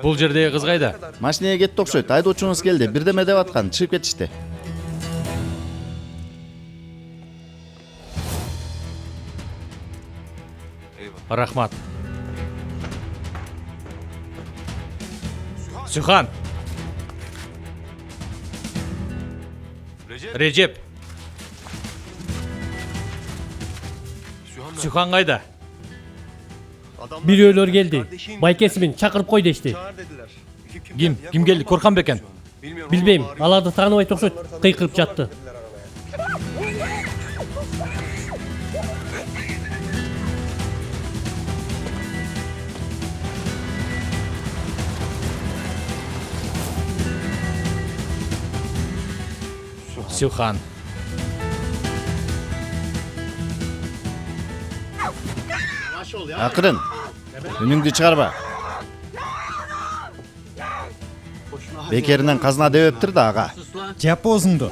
Бул жердеги кыз кайда? Машинеге кетти окшойт. Айдоочуңуз келди. Бирдеме деп аткан. Чыгып кетишти. Рахмат. Сүйхан. Режеп. Сүйхан кайда? Бирөөлөр келди. Байкесимин чакырып кой дешти. Ким келди? Коркан бекен. Билбейм, аларды тааныбай окшойт, кыйкырып жатты. Сүйхан. Акырын. Үнүңдү чыгарба. Бекеринен казына дебептир да ага. Жап оозуңду.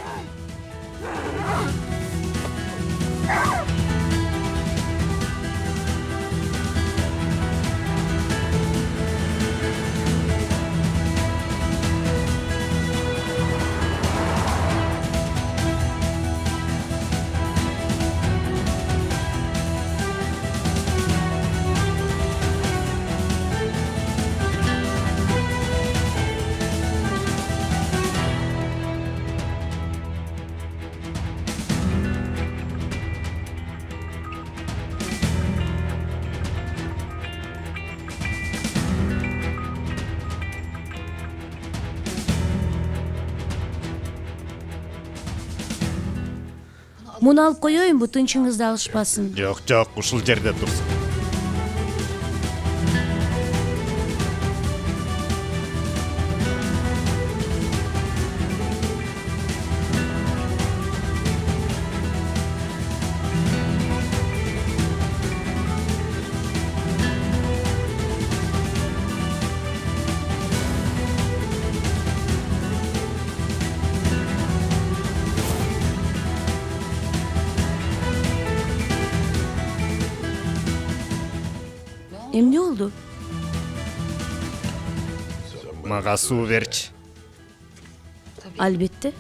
Муну алып коеюнбу, тынчыңызды алышпасын. Жок, ушул жерде турсун. Эмне болду? Мага суу берчи. Албетте.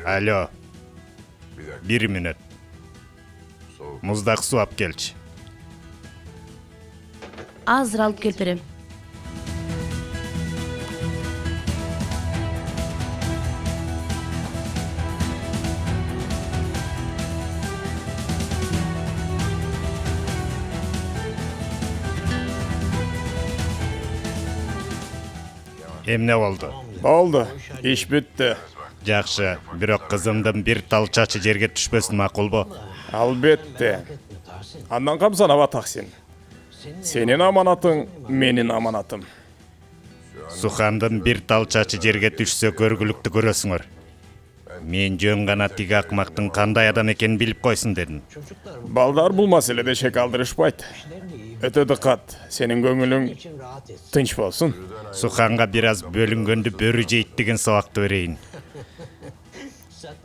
Алло. 1 мүнөт. Муздак суу алып келчи. Азыр алып келип берем. Эмне болду? Болду, иш бүттү. Жакшы, бирок кызымдын бир тал чачы жерге түшпөсүн макулбу? Албетте. Андан камсанабы Таксин. Сенин аманатың менин аманатым. Сухандын бир тал чачы жерге түшсө көргүлүктү көрөсүңөр. Мен жөн гана тиги акмактын кандай адам экенин билип койсун дедим. Балдар бул маселеде шек алдырышпайт. Өтө дыкат, сенин көңүлүң тынч болсун. Суханга бир аз бөлүнгөндү бөрү жейт деген сабакты берейин.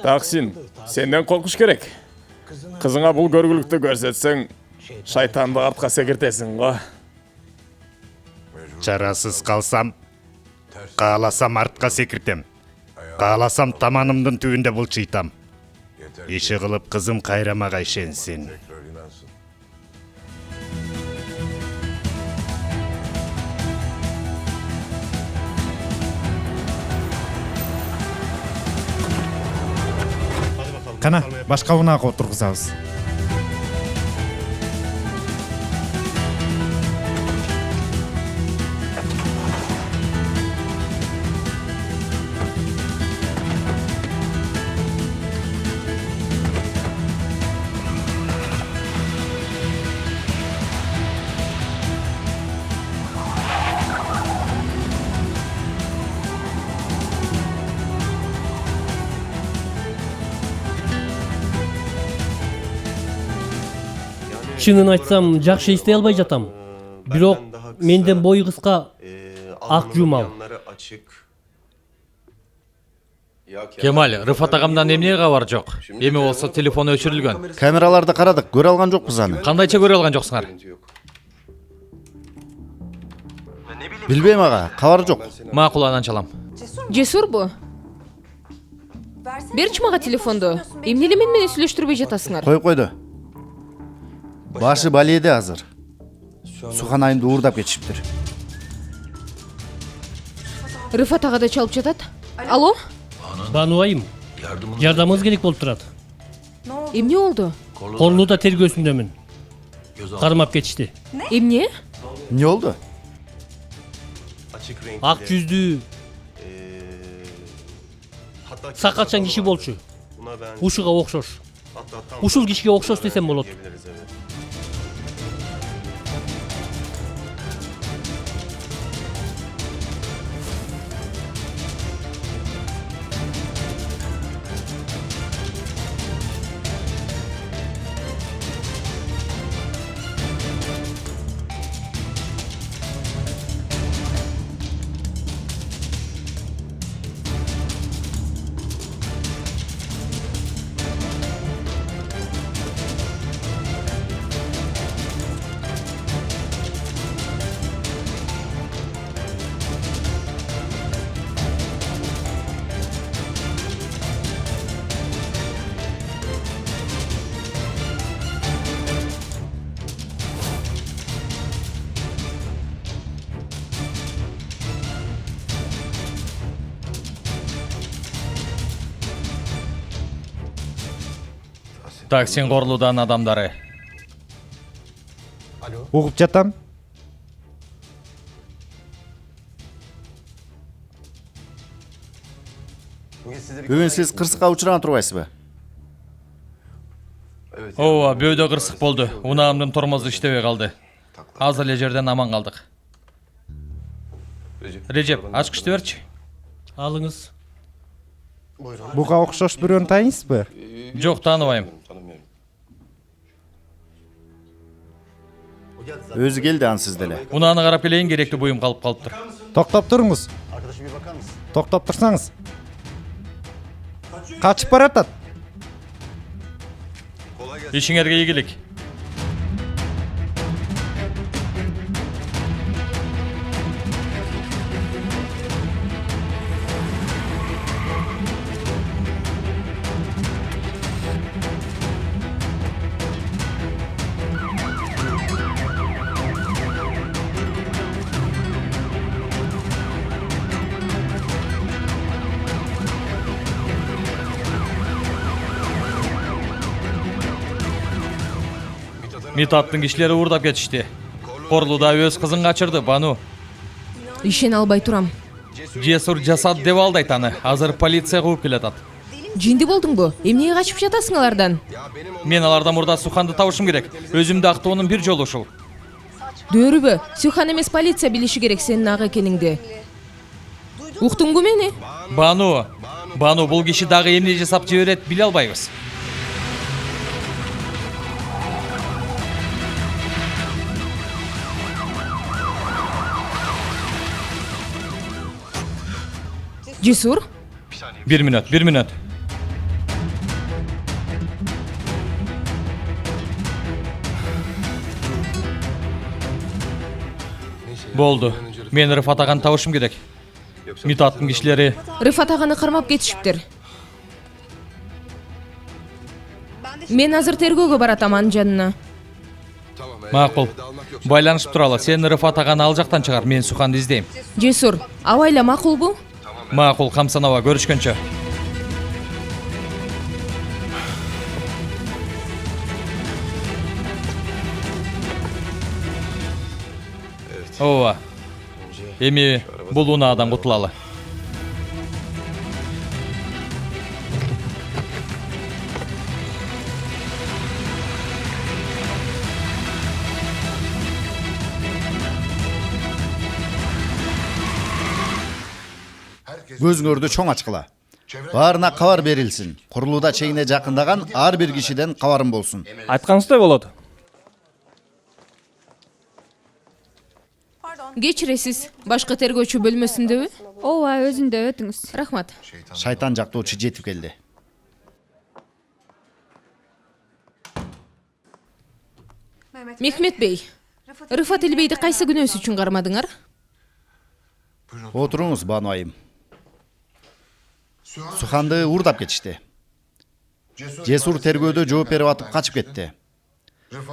Таксин, сенден коркуш керек. Кызыңа бул көргүлүктү көрсөтсөң, шайтанды артка секиртесиң го. Чарасыз калсам, кааласам артка секиртем. Кааласам таманымдын түбүндө булчуйтам. Иши кылып кызым кайра мага ишенсин. Кана, башка унаага отургузабыз. Чынын айтсам, жакшы эстей албай жатам. Бирок менден бою кыска ак жумал. Кемаль, Рыфат агамдан эмне кабар жок? Эми болсо телефон өчүрүлгөн. Камераларды карадык, көрө алган жокпуз аны. Кандайча көрө алган жоксуңар? Билбейм ага, кабар жок. Макул, анан чалам. Жесур бу. Берчи мага телефонду. Эмне эле менен сүйлөштүрбөй жатасыңар? Койду. Башы баледе азыр. Сухан айымды уурдап кетишиптир. Рыфат ага да чалып жатат. Алло? Бану айым, жардамыңыз керек болуп турат. Эмне болду? Корлууда тергөөсүндөмүн. Кармап кетишти. Эмне? Эмне болду? Ак жүздүү, сакалчан киши болчу. Ушуга окшош. Ушул кишиге окшош десем болот. Таксин Корлуудан адамдары. Угуп жатам. Бүгүн сиз кырсыкка учураган турбайсызбы? Ооба, бөөдө кырсык болду. Унаамдын тормозу иштебей калды. Азыр эле жерден аман калдык. Режеп, ачкычты берчи. Алыңыз. Буга окшош бирөөнү тааныйсызбы? Жок, тааныбайм. Өзү келди ансыз деле. Унааны карап келейин, керектүү буюм калып калыптыр. Токтоп туруңуз. Токтоп турсаңыз. Качып баратат. Ишиңерге ийгилик. Митаттын кишилери уурдап кетишти. Корлууда өз кызын качырды, Бану. Ишене албай турам. Жесур жасады деп алдайт аны. Азыр полиция кууп келатат. Жинди болдуңбу? Эмнеге качып жатасың алардан? Мен алардан мурда Суханды табышым керек. Өзүмдү актоонун бир жолу ушул. Дөөрүбү? Сухан эмес, полиция билиши керек сенин ак экениңди. Уктуңбу мени? Бану, бул киши дагы эмне жасап жиберет биле албайбыз. Жесур? Bir minut. Болду. Мен Рыфат аганы табышым керек. Митаттын кишилери Рыфат аганы кармап кетишиптир. Мен азыр тергөөгө баратам анын жанына. макул. Байланышып туралы. Сен Рыфат аганы ал жактан чыгар, мен Суханды издейм. Жесур, абайла макулбу? Макул, камсанова, көрүшкөнчө. Ооба. Эми бул унаадан кутулалы. Көзүңөрдү чоң ачкыла. Баарына кабар берилсин. Курулууда чегине жакындаган ар бир кишиден кабарым болсун. Айтканыңыздай болот. Кечиресиз, башка тергөөчү бөлмөсүндөбү? ооба өзүндө өтүңүз. Рахмат. Шайтан жактоочу жетип келди. Мехмет бей, Рыфат Илбейди кайсы күнөөсү үчүн кармадыңар? Отуруңуз, Бану айым. Суханды уурдап кетишти. Жесур тергөөдө жооп берип атып качып кетти.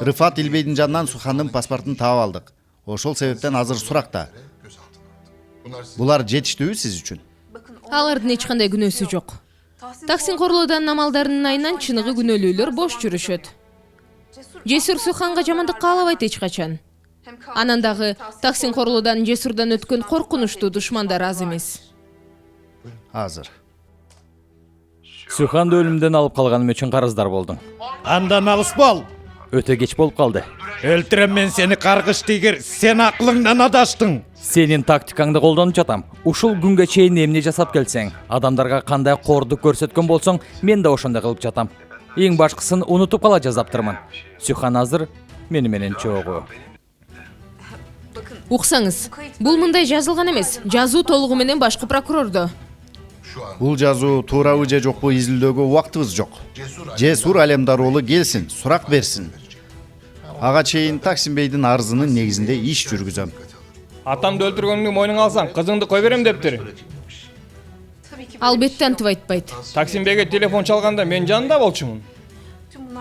Рыфат Илбейдин жанынан Сухандын паспортун таап алдык. Ошол себептен азыр суракта. Булар жетиштүүбү сиз үчүн? Алардын эч кандай күнөөсү жок. Таксин Корлоодан амалдарынын айынан чыныгы күнөөлүүлөр бош жүрүшөт. Жесур Суханга жамандык каалабайт эч качан. Анан дагы Таксин Корлоодан Жесурдан өткөн коркунучтуу душмандар аз эмес. Азыр. Суханды өлүмдөн алып калганым үчүн карыздар болдуң. Андан алыс бол. Өтө кеч болуп калды. Өлтүрөм мен сени каргыш тигир. Сен акылыңдан адаштың. Сенин тактикаңды колдонуп жатам. Ушул күнгө чейин эмне жасап келсең, адамдарга кандай кордук көрсөткөн болсоң, мен да ошондой кылып жатам. Эң башкысын унутуп кала жазаптырмын. Сухан азыр мени менен чогуу. Уксаңыз, бул мындай жазылган эмес. Жазуу толугу менен башкы прокурордо. Бул жазуу туурабы же жокпу изилдөөгө убактыбыз жок. Жесур Алемдар уулу келсин, сурак берсин. Ага чейин Таксин бейдин арызынын негизинде иш жүргүзөм. Атамды өлтүргөнүңдү мойнуңа алсаң, кызыңды кой берем дептир. Албетте антип айтпайт. Таксин бейге телефон чалганда мен жанында болчумун.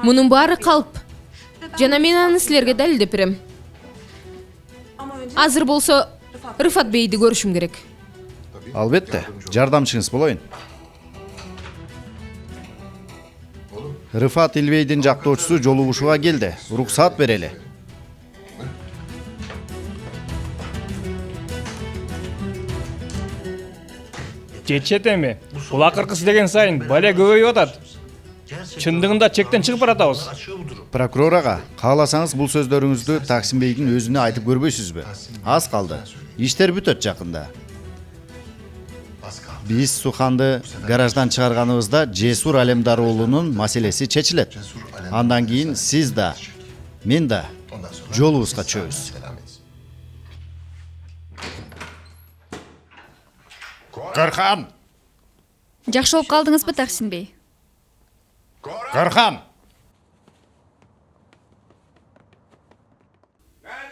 Мунун баары калп. Жана мен аны силерге далилдеп берем. Азыр болсо Рыфат бейди көрүшүм керек. Албетте, жардамчыңыз болоюн. Рыфат Илбейдин жактоочусу жолугушууга келди. Уруксаат берели. Жетишет эми. Бул акыркысы деген сайын бале көбөйүп атат. Чындыгында чектен чыгып баратабыз. Прокурор ага, кааласаңыз бул сөздөрүңүздү Таксин бейдин өзүнө айтып көрбөйсүзбү? Аз калды. Иштер бүтөт жакында. Биз Суханды гараждан чыгарганыбызда Жесур Алемдар уулунун маселеси чечилет. Андан кийин сиз да, мен да жолубузга чөбүз. Корхан, Жакшы болуп калдыңызбы, Таксин бей? Корхан.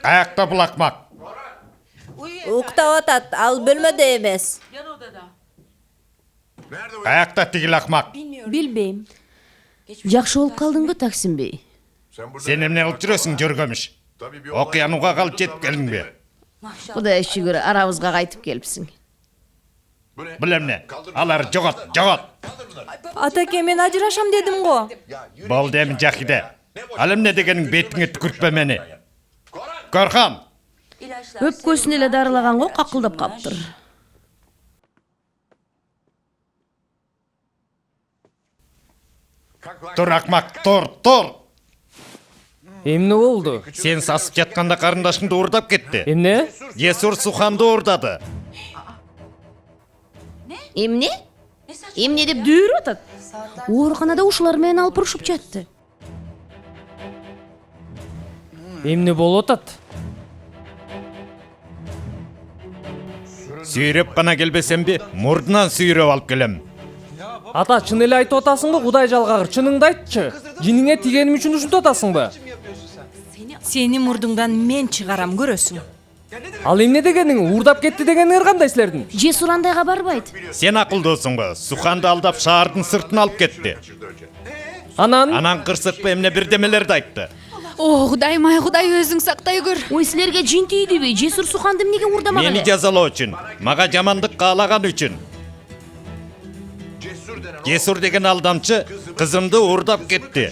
Аякта булакмак. Уктап атат, ал бөлмөдө эмес. Аякта тигил акмак. Билбейм. Жакшы болуп калдыңбы, Таксин бей? Сен эмне кылып жүрөсүң, жөргөмүш? Окуянууга калып жетип келдиңби? Кудайга шүгүр, арабызга кайтып келипсиң. Бул эмне? Алар жогот, жогот. Атаке, мен ажырашам дедим го. Болду эми Жахиде. Ал эмне дегениң, бетиңе түкүртпө мени. Корхан. Өпкөсүн эле дарылаган го, какылдап каптыр. Тур акмак, тур. Эмне болду? Сен сасып жатканда карындашыңды уурдап кетти. Эмне? Жесур Суханды уурдады. Эмне? Эмне деп дүйрүп атат? Ооруканада ушулар менен алып урушуп жатты. Эмне болуп атат? Сүйрөп гана келбесемби, мурдунан сүйрөп алып келем. Ата, чын эле айтып атасыңбы, Кудай жалгагыр? Чыныңды айтчы. Жиниңе тигеним үчүн ушинтип атасыңбы? Сени мурдуңдан мен чыгарам, көрөсүң. Ал эмне дегениң? Уурдап кетти дегениңер кандай силердин? Жесур андайга барбайт. Сен акылдуусуңбу? Суханды алдап шаардын сыртына алып кетти. Анан кырсыкпы эмне бирдемелерди айтты. О, Кудайым ай, Кудай өзүң сактай көр. Ой, силерге жин тийдиби? Жесур Суханды эмнеге уурдамаган? Мени жазалоо үчүн, мага жамандык каалаган үчүн. Жесур деген алдамчы кызымды уурдап кетти.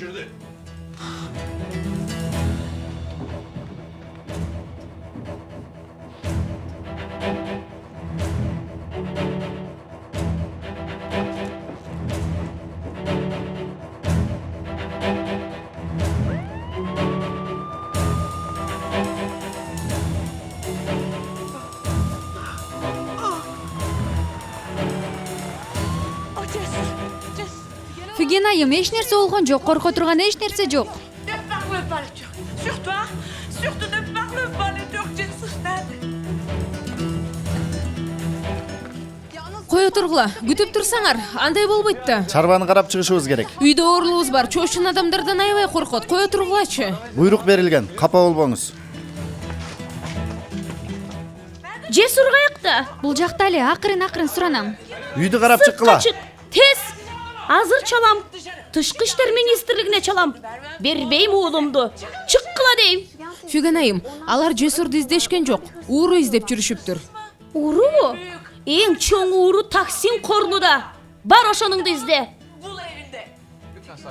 Figen айым, эч нерсе болгон жок, корко турган эч нерсе жок. Кое тургула, күтүп турсаңар, андай болбойт да. Чарбаны карап чыгышыбыз керек. Үйдө оорулугубуз бар, чоочун адамдардан аябай коркот. Кое тургулачы. Буйрук берилген, капа болбоңуз. Жесур каякта? Бул жакта эле, акырын суранам. Үйдү карап чыккыла. Тез! Азыр чалам. Тышкы иштер министрлигине чалам. Бербейм уулумду. Чыккыла дейм. Фиген айым, алар Жесурду издешкен жок. Ууру издеп жүрүшүптүр. Уурубу? Эң чоң ууру Таксим Корлуда. Бар ошонуңду изде.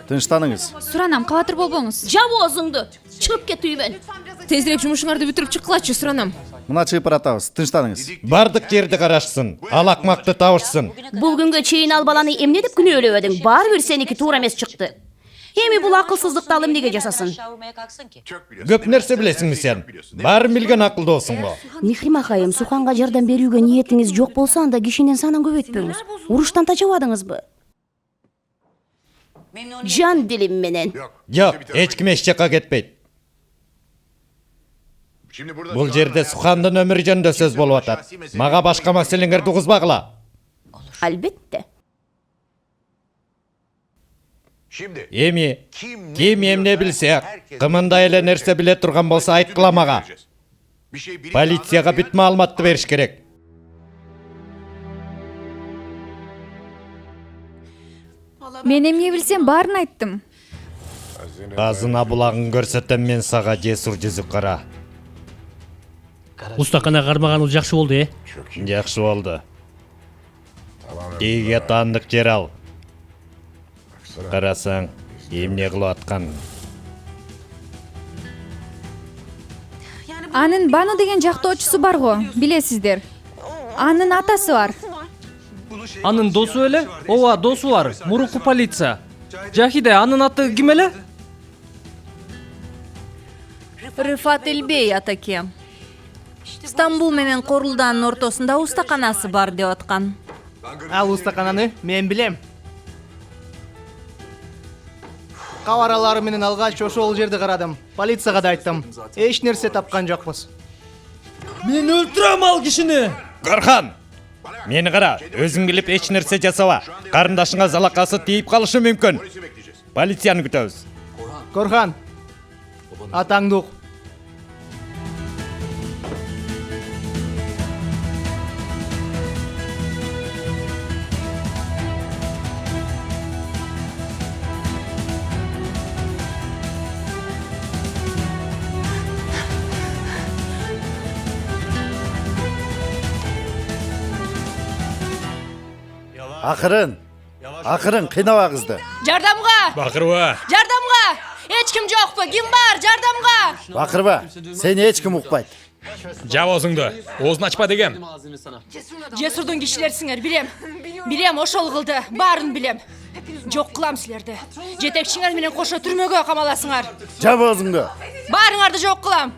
Тынчтаныңыз. Суранам, кабатыр болбоңуз. Жабы оозуңду. Чыгып кет үйбөн. Тезирээк жумушуңарды бүтүрүп чыккылачы, суранам. Мына чыйпыр атабыз. Тынчтаныңыз. Бардык жерди карашсын, ал акмакты табышсын. Бул күнгө чейин ал баланы эмне деп күнөөлөбөдүң? Баары бир сеники туура эмес чыкты. Эми бул акылсыздыкты ал эмнеге жасасын? Көп нерсе билесиңби сен? Баарын билген акылдоосуңбу? Михримах айым, Суханга жардам берүүгө ниетиңиз жок болсо, анда кишинин санын көбөйтпөңүз. Уруштан тачабадыңызбы? Жан дилим менен. Жок, эч ким эч жака кетпейт. Бул жерде Сухандын өмүрү жөнүндө сөз болуп атат. Мага башка маселеңерди угузбагыла. Албетте. Эми ким эмне билсе, кымында эле нерсе биле турган болсо айткыла мага. Полицияга бүт маалыматты бериш керек. Мен эмне билсем баарын айттым. Казына булагын көрсөтөм мен сага, Жесур жүзүк кара. Устакана кармаганыңыз жакшы болду, Жакшы болду. Тийге таандык жер ал. Карасаң, эмне кылып аткан? Анын Бану деген жактоочусу бар го, билесиздер. Анын атасы бар. Анын досу эле? Ооба, досу бар. Мурунку полиция. Жахиде, анын аты ким эле? Рыфат Илбей атакем. Стамбул менен Корулданын ортосунда устаканасы бар деп аткан. Ал устакананы мен билем. Кабаралары менен алгач ошол жерди карадым. Полицияга да айттым. Эч нерсе тапкан жокпуз. Мен өлтүрөм ал кишини. Корхан! Мени кара, өзүң билип эч нерсе жасаба. Карындашыңа залакасы тийип калышы мүмкүн. Полицияны күтөбүз. Корхан, атаңды ук. Акырын кыйнаба кызды. Жардамга! Бакырба. Жардамга! Эч ким жокпу? Ким бар? Жардамга! Бакырба, сени эч ким укпайт. Жап оозуңду. Оозун ачпа дегем. Жесурдун кишилерсиңер, билем. Билем, ошол кылды. Баарын билем. Жок кылам силерди. Жетекчиңер менен кошо түрмөгө камаласыңар. Жап оозуңду. Баарыңарды жок кылам.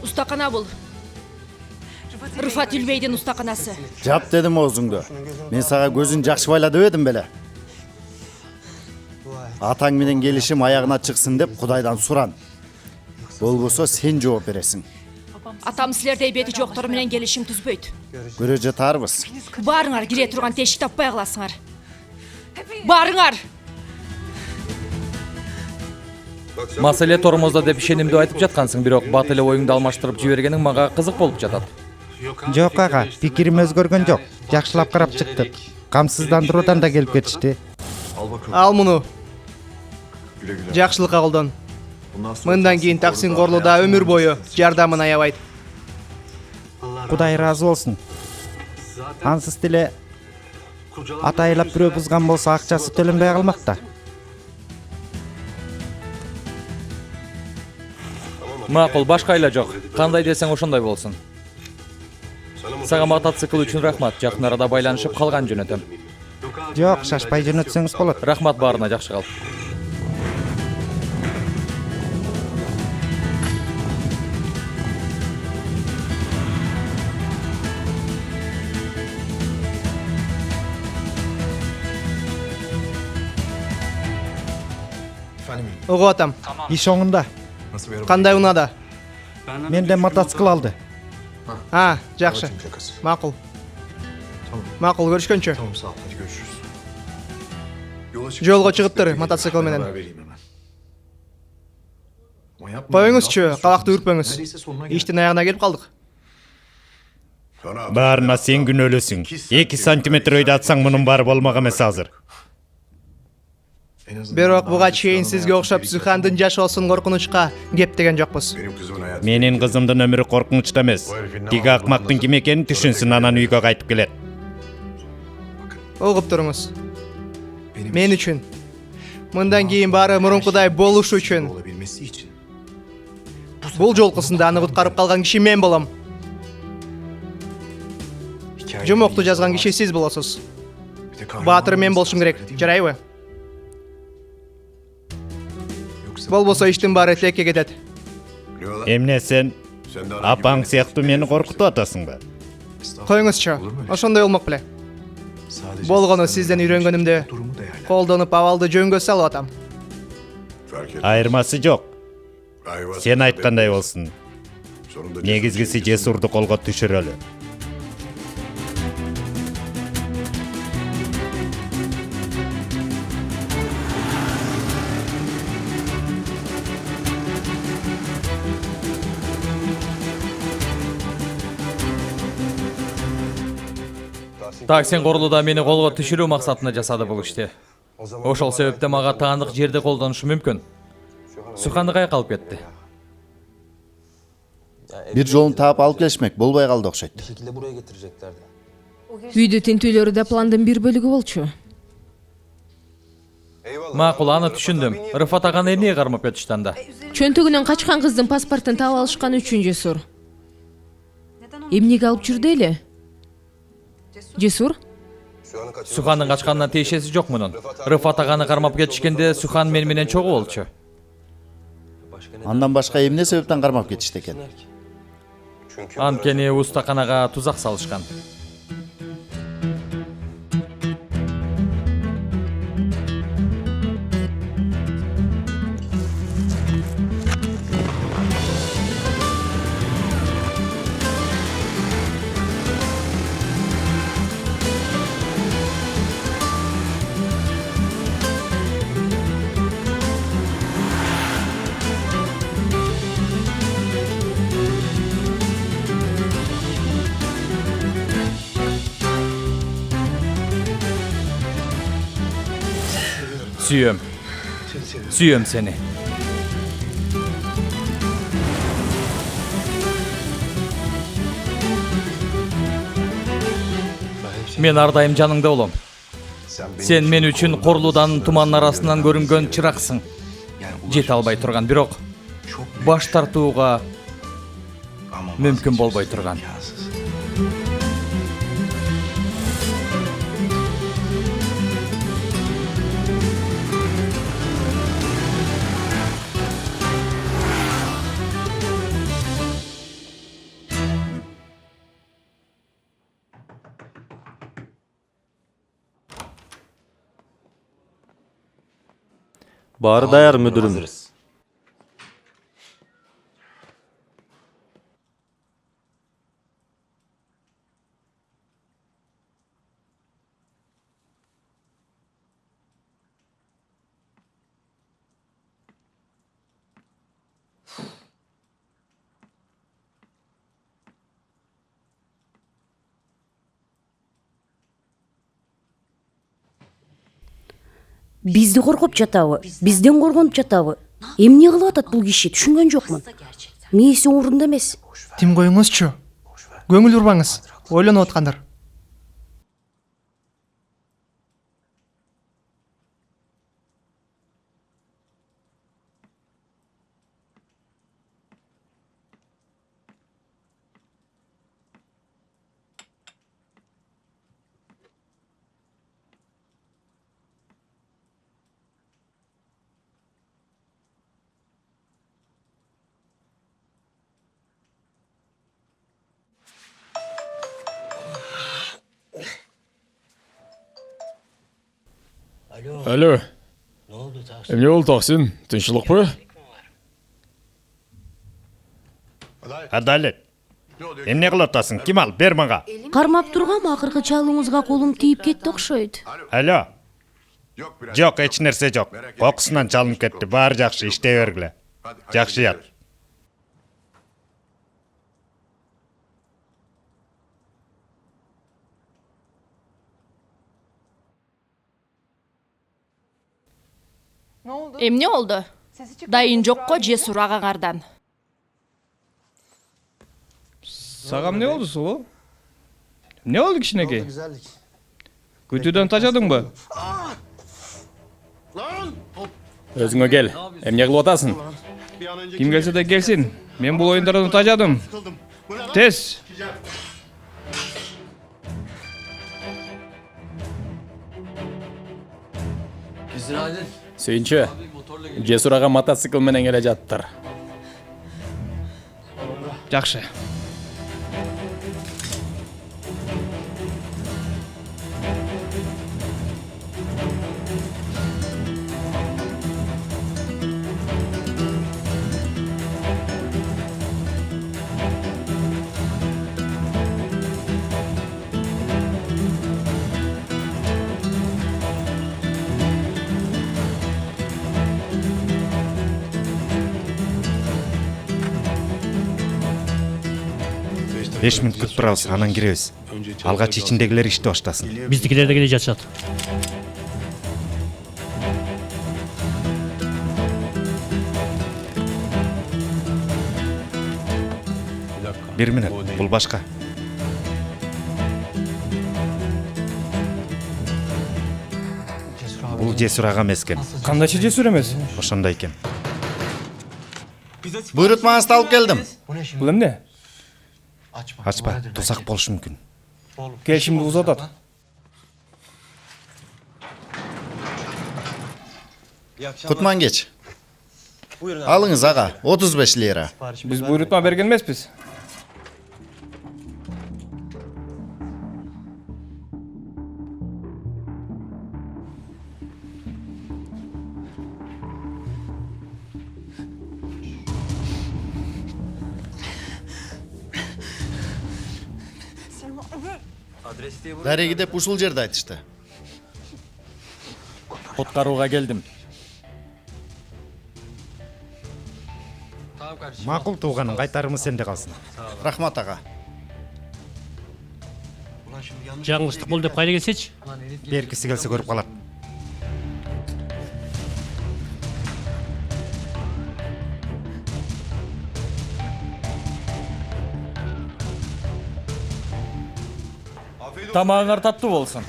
Устакана бул. Рыфат Илбейдин устаканасы. Жап дедим оозуңду. Мен сага көзүн жакшы байла деп едим беле. Атаң менен келишим аягына чыксын деп Кудайдан суран. Болбосо сен жооп бересиң. Атам силердей бети жоктор менен келишим түзбөйт. Көрө жатарбыз. Баарыңар кире турган тешик таппай каласыңар. Баарыңар! Маселе тормозда деп ишенимди айтып жаткансың, бирок бат эле оюңду алмаштырып жибергениң мага кызык болуп жатат. Жок ага, пикирим өзгөргөн жок. Жакшылап карап чыктык. Камсыздандыруудан да келип кетишти. Ал муну. Жакшылыкка колдон. Мындан кийин Таксим Корлуда өмүр бою жардамын аябайт. Кудай ыраазы болсун. Ансыз деле атайлап бирөө бузган болсо акчасы төлөнбөй калмак да. Макул, башка айла жок. Кандай десең ошондой болсун. Сага мотоцикл үчүн рахмат. Жакын арада байланышып калган жөнөтөм. Жок, шашпай жөнөтсөңүз болот. Рахмат баарына, жакшы кал. угуп атам. Иш оңунда. Кандай унаада? Менден мотоцикл алды. Жакшы. Макул. Макул, көрүшкөнчө. Жолго чыгыптыр мотоцикл менен. Коюңузчу, кабакты үрпөңүз. Иштин аягына келип калдык. Баарына сен күнөөлөсүң. 2 сантиметр өйдө атсаң мунун баары болмок эмес азыр. Бирок буга чейин сизге окшоп Сухандын жашоосун коркунучка кептеген жокпуз. Менин кызымдын өмүрү коркунучта эмес. Тиги акмактын ким экенин түшүнсүн, анан үйгө кайтып келет. Угуп туруңуз. Мен үчүн. Мындан кийин баары мурункудай болушу үчүн. Бул жолкусунда аны куткарып калган киши мен болом. Жумокту жазган киши сиз болосуз. Баатыр мен болушум керек, жарайбы? Болбосо иштин баары тилекке кетет. Эмне сен апаң сыяктуу мени коркутуп атасыңбы? Коюңузчу, ошондой болмок беле. Болгону сизден үйрөнгөнүмдү колдонуп абалды жөнгө салып атам. Айырмасы жок. Сен айткандай болсун. Негизгиси Жесурду колго түшүрөлү. Таксин корулуда мени колго түшүрүү максатында жасады бул ишти. Ошол себептен мага таандык жерди колдонушу мүмкүн. Суханды кайка алып кетти. Бир жолун таап алып келишмек болбой калды окшойт. Үйдө тинтүүлөрү да пландын бир бөлүгү болчу. Макул, аны түшүндүм. Рыфат аганы эмнеге кармап кетишти анда? Чөнтөгүнөн качкан кыздын паспортун таап алышкан үчүн Жесур. Эмнеге алып жүрдү эле? Жесур? Сухандын качканына тиешеси жок мунун. Рыфат аганы кармап кетишкенде Сухан мен менен чогуу болчу. Андан башка эмне себептен кармап кетишти экен? Анткени устаканага тузак салышкан. Сүйөм сени. Мен ар дайым жаныңда болом. Сен мен үчүн Корлуудан тумандын арасынан көрүнгөн чыраксың. Жете албай турган, бирок баш тартууга мүмкүн болбой турган. Баары даяр мүдүрүм. Бизди коркуп жатабы? Бизден коргонуп жатабы? Эмне кылып атат бул киши? Түшүнгөн жокмун. Мээси орунда эмес. Тим коюңузчу. Көңүл урбаңыз. Ойлонуп аткандыр. Алло. Эмне болду Таксин? Тынчылыкпы? Адалет. Эмне кылып атасың? Ким ал? Бер мага. Кармап тургам, акыркы чалууңузга колум тийип кетти окшойт. Алло. Жок, эч нерсе жок. Кокусунан чалынып кетти. Баары жакшы, иштей бергиле. Жакшы ят. Эмне oldu? Дайын жокко Жесур агаңардан. Сагам не болду Сулу? Не болду кичинекей? Күтүүдөн тажадыңбы? Өзүңө кел. Эмне кылып атасың? Ким келсе де келсин. Мен бул оюндардан тажадым. Тез. Сүйүнчү. Жесур ага мотоцикл менен келе жаттыр. Жакшы. Беш мүнөт күтүп турабыз, анан киребиз. Алгач ичиндегилер ишти баштасын. Биздикилер да келе жатышат. Бир мүнөт, бул башка. Бул Жесур ага эмес экен. Кандайчы Жесур эмес? Ошондой экен. Буйрутмаңызды алып келдим. Бул эмне? Ачпа, тузак болушу мүмкүн. Келишимди бузуп атат. Кутман кеч. Алыңыз ага, 35 лира. Биз буйрутма берген эмеспиз. Дареги деп ушул жерде айтышты. Куткарууга келдим. Макул тууганын кайтарымы сенде калсын. Рахмат ага. Жаңылыштык болду деп кайда келсечи? Беркиси келсе көрүп калат. Тамагыңар таттуу болсун.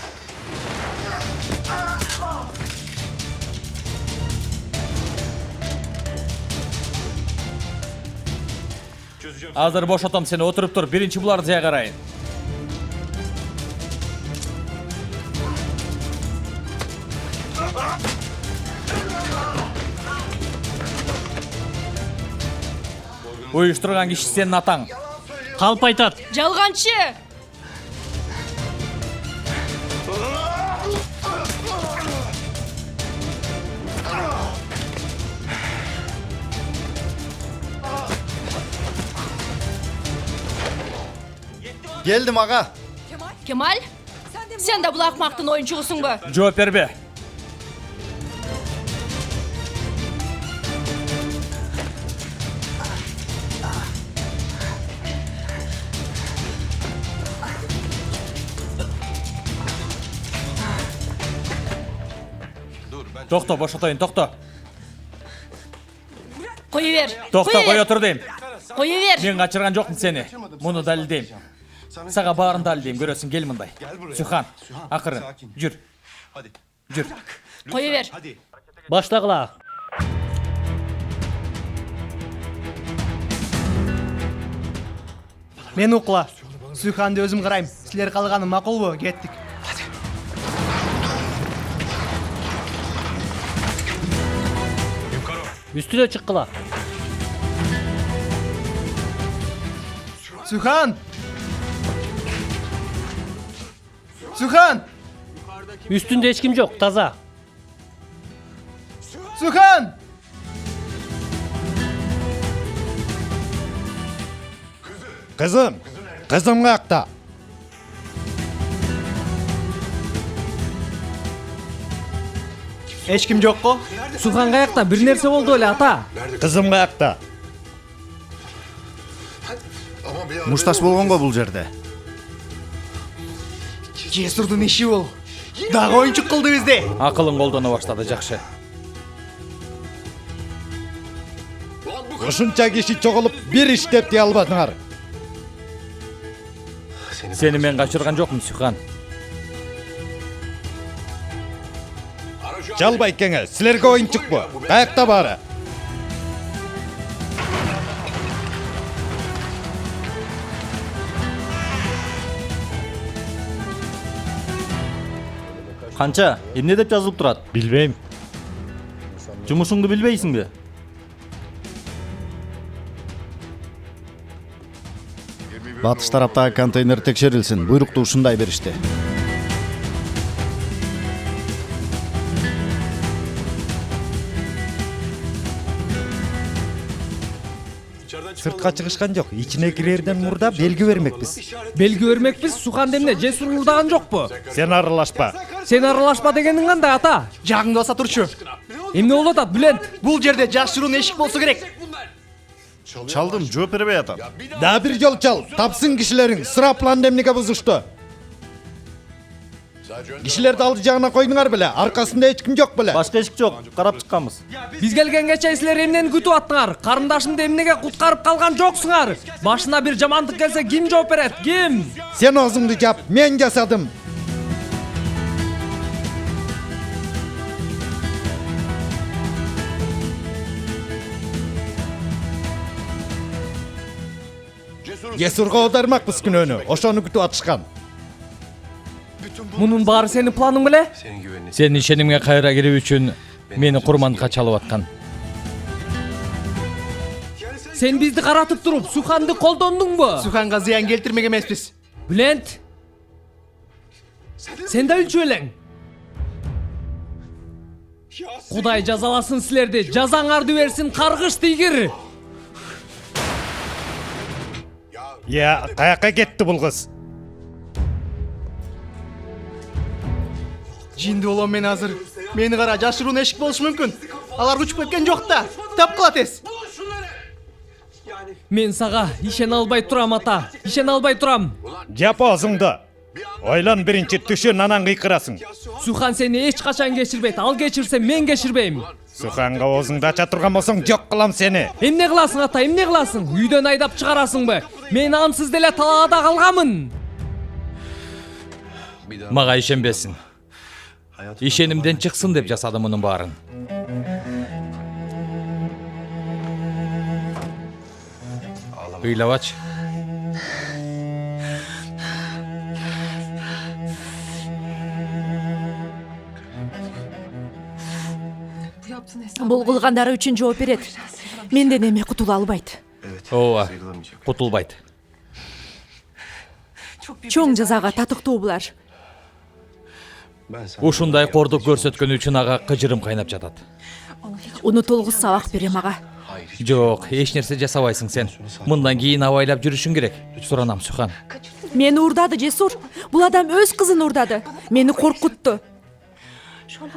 Азыр бошотом сени, отуруп тур, биринчи буларды жай карайын. Уюштурган киши сенин атаң. Калп айтат. Жалганчы! Geldim aga. Kemal, sen de bu akmaktın oyuncususun bu. Жооп бербе. Токто, бошотойын, токто. Koyuver. Токто, кой отур дейм. Koyuver. Мен качырган жокмун сени. Муну далилдейм. Сага баарын далилдейм, көрөсүң, кел мындай. Сүйхан, акырын, жүр. Жүр. Koyuver. Баштагыла. Мен укла. Сүйханды өзүм карайм. Силер калганы макулбу? Кеттик. Үстүнө чыккыла. Сүйхан! Сүйхан! Үстүндө эч ким жок, таза. Сухан! Кызым каякта? Эч ким жок го? Сухан каякта? Бир нерсе болду эле ата. Кызым каякта? Мушташ болгонго бул жерде. Жесурдун иши бул. Дагы оюнчук кылды бизди. Акылын колдоно баштады, жакшы. Ушунча киши чогулуп бир иштеп дей албадыңар. Сени мен качырган жокмун, Сюхан. Жалбай кеңе, силерге оюнчук бу. Каякта баары? Канча, эмне деп жазылып турат? Билбейм. Жумушуңду билбейсиңби? Батыш тараптагы контейнер текшерилсин. Буйрукту ушундай беришти. Сыртка чыгышкан жок. Ичине кирерден мурда белги бермекпиз. Белги бермекпиз. Сухан демне Жесур урдаган жокпу? Сен аралашпа. Сен аралашпа дегениң кандай ата? Жагыңда баса турчу. Эмне болуп атат, Бүлент? Бул жерде жашыруун эшик болсо керек. Чалдым, жооп бербей атам. Да бир жол чал. Тапсын кишилериң. Sıra план демнеге бузушту. Кишилерди алды жагына койдуңар беле. Аркасында эч ким жок беле. Башка эшик жок, карап чыкканбыз. Биз келгенге чейин силер эмнени күтүп аттыңар? Карындашымды эмнеге куткарып калган жоксуңар? Башына бир жамандык келсе ким жооп берет? Ким? Сен өзүңдү жап, мен жасадым. Жесурга аудармакпыз күнөөнү. Ошону күтүп атышкан. Мунун баары сенин планың беле? Сенин ишенимге кайра кирип үчүн мени курмандыкка чалып аткан. Сен бизди каратып туруп, Суханды колдондуңбу? Суханга зыян келтирмек эмеспиз. Бүлент. Сен да үлчү элең. Кудай жазаласын силерди. Жазаңарды берсин, каргыш тийгир. Я, каяка кетти бул кыз? Жинди болом мен азыр. Мени кара, жашыруун эшик болушу мүмкүн. Алар учуп кеткен жок да. Тапкыла тез. Мен сага ишене албай турам ата. Ишене албай турам. Жап өзүңдү. Ойлон биринчи түшүн, анан кыйкырасың. Сухан сени эч качан кечирбейт. Ал кечирсе мен кечирбейм. Суханга өзүңдү ача турган болсоң жок кылам сени. Эмне кыласың ата, эмне кыласың? Үйдөн айдап чыгарасыңбы? Мен ансыз деле талаада калганмын. Мага ишенбесин. Ишенимден чыксын деп жасадым мунун баарын. Ыйлабач. Бул кылгандары үчүн жооп берет. Менден эме кутула албайт. Ооба, кутулбайт. Чоң жазага татыктуу булар. Ушундай кордук көрсөткөн үчүн ага кыжырым кайнап жатат. Унутулгус сабак берем ага. Жок, эч нерсе жасабайсың сен. Мындан кийин абайлап жүрүшүң керек. Суранам, Сухан. Мени урдады Жесур. Бул адам өз кызын урдады. Мени коркутту.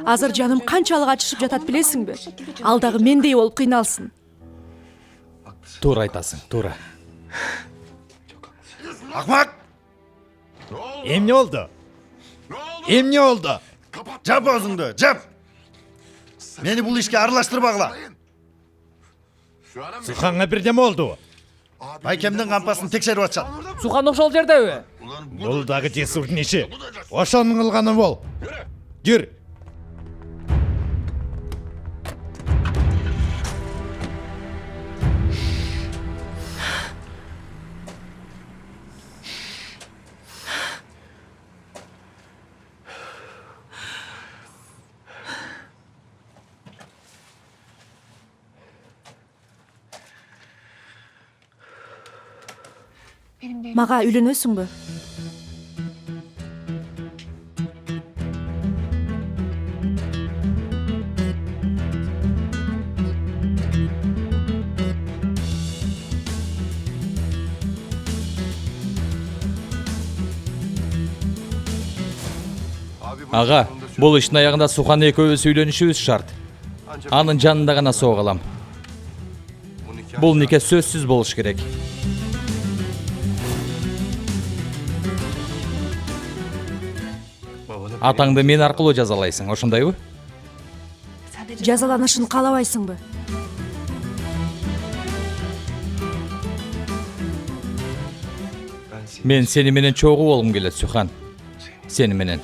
Азыр жаным канчалык ачышып жатат билесиңби? Ал дагы мендей болуп кыйналсын. Туура айтасың, туура. Акмак! Эмне болду? Эмне болду? Жап өзүңдү, жап! Мени бул ишке аралаштырбагыла. Суханга бирдеме болду? Байкемдин кампасын текшерип атышат. Сухан ошол жердеби? Бул дагы Жесурдун иши. Ошонун кылганы бол. Жүр. Мага үйлөнөсүңбү? Аға, бұл иштин аягында Сухан экөөбүз үйлөнүшүбүз шарт. Анын жанында гана соо калам. Бул нике сөзсүз болуш керек. Атаңды мен аркылуу жазалайсың, ошондойбу? Жазаланышын каалабайсыңбы? Мен сени менен чогуу болгум келет, Сухан. Сени менен.